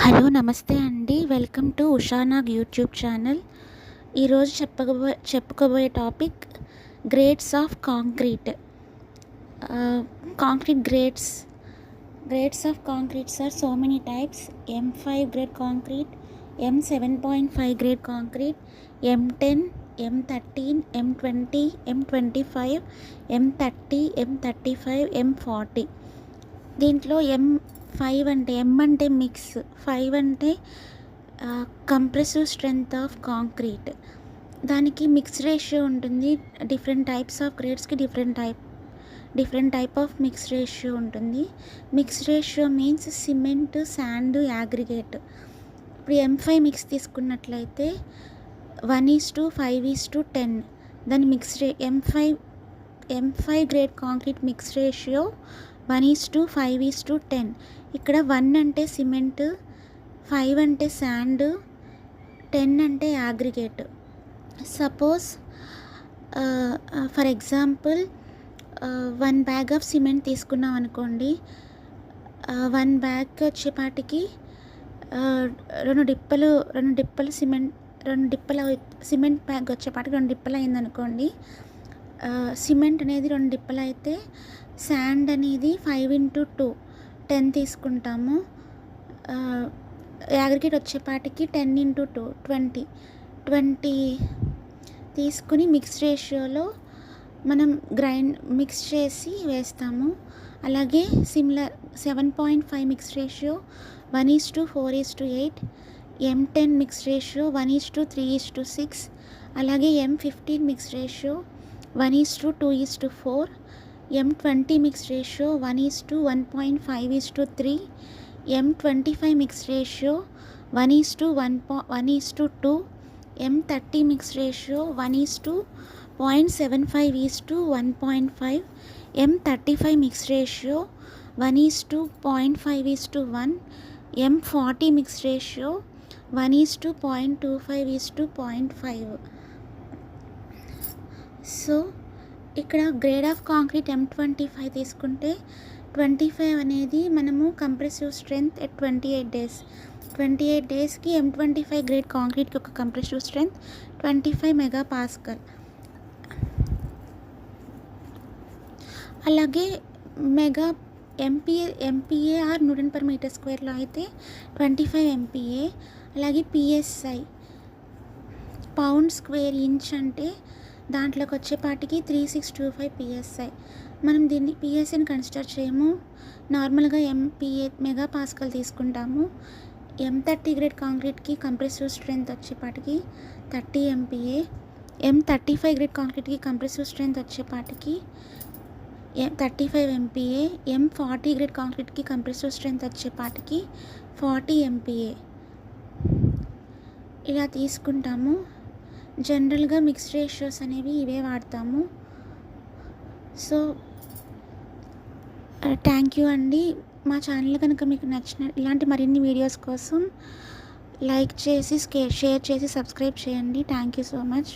Hello నమస్తే అండి. Welcome to Ushanag YouTube channel. ఈరోజు చెప్పుకోబోయే topic grades of concrete. Concrete grades of concretes are so many types. M5 grade concrete, M7.5 grade concrete, M10, M13, M20, M25, M30, M35, M40. దీంట్లో M5 అంటే M అంటే mix, 5 అంటే compressive strength of concrete. దానికి mix ratio ఉంటుంది. Different types of గ్రేడ్స్కి different type of mix ratio ఉంటుంది. Mix ratio means cement, sand, aggregate. ఇప్పుడు M5 mix తీసుకున్నట్లయితే 1:5:10. దాని M5 grade concrete mix ratio 1:5:10. ఇక్కడ 1 అంటే సిమెంట్, 5 అంటే శాండ్, 10 అంటే aggregate. Suppose for example 1 bag of cement తీసుకున్నాం అనుకోండి. 1 బ్యాగ్ వచ్చేపాటికి 2 డిప్పలు సిమెంట్ బ్యాగ్ వచ్చేపాటికి 2 డిప్పలు అయిందనుకోండి. సిమెంట్ అనేది 2 డిప్పలు అయితే శాండ్ అనేది 5:2 10 తీసుకుంటాము. అగ్రిగేట్ వచ్చేపాటికి 10:2 20 తీసుకుని మిక్స్ రేషియోలో మనం మిక్స్ చేసి వేస్తాము. అలాగే similar 7.5 mix ratio 1:4:8. M10 mix ratio 1:3:6. అలాగే M15 mix ratio 1:2:4. M20 mix ratio 1:1.5:3. M25 mix ratio 1:2. M30 mix ratio 1:0.75:1.5. M35 mix ratio 1:0.5:1. M40 mix ratio 1:0.25:0.5. So ఇక్కడ గ్రేడ్ ఆఫ్ కాంక్రీట్ M25 తీసుకుంటే 25 అనేది మనము కంప్రెసివ్ స్ట్రెంగ్త్ ఎట్ 28 days. 28 daysకి M25 grade కాంక్రీట్కి ఒక compressive strength 25 MPa. అలాగే MPa or Nm/m²లో అయితే 25 MPa. అలాగే PSI పౌండ్ స్క్వేర్ ఇంచ్ అంటే దాంట్లోకి వచ్చేపాటికి 3625 PSI. మనం దీన్ని PSIని కన్సిడర్ చేయము, నార్మల్గా MPa మెగాపాస్కల్ తీసుకుంటాము. M30 గ్రేడ్ కాంక్రీట్కి కంప్రెసివ్ స్ట్రెంగ్త్ వచ్చేపాటికి 30 MPa. M35 గ్రేడ్ కాంక్రీట్కి కంప్రెసివ్ స్ట్రెంగ్త్ వచ్చేపాటికి 35 MPa. M40 గ్రేడ్ కాంక్రీట్కి కంప్రెసివ్ స్ట్రెంగ్త్ వచ్చేపాటికి 40 MPa. ఇలా తీసుకుంటాము. జనరల్గా మిక్స్ రేషియోస్ అనేవి ఇవే వాడతాము. సో థ్యాంక్ యూ అండి. మా ఛానల్ కనుక మీకు నచ్చిన ఇలాంటి మరిన్ని వీడియోస్ కోసం లైక్ చేసి షేర్ చేసి సబ్స్క్రైబ్ చేయండి. Thank you so much.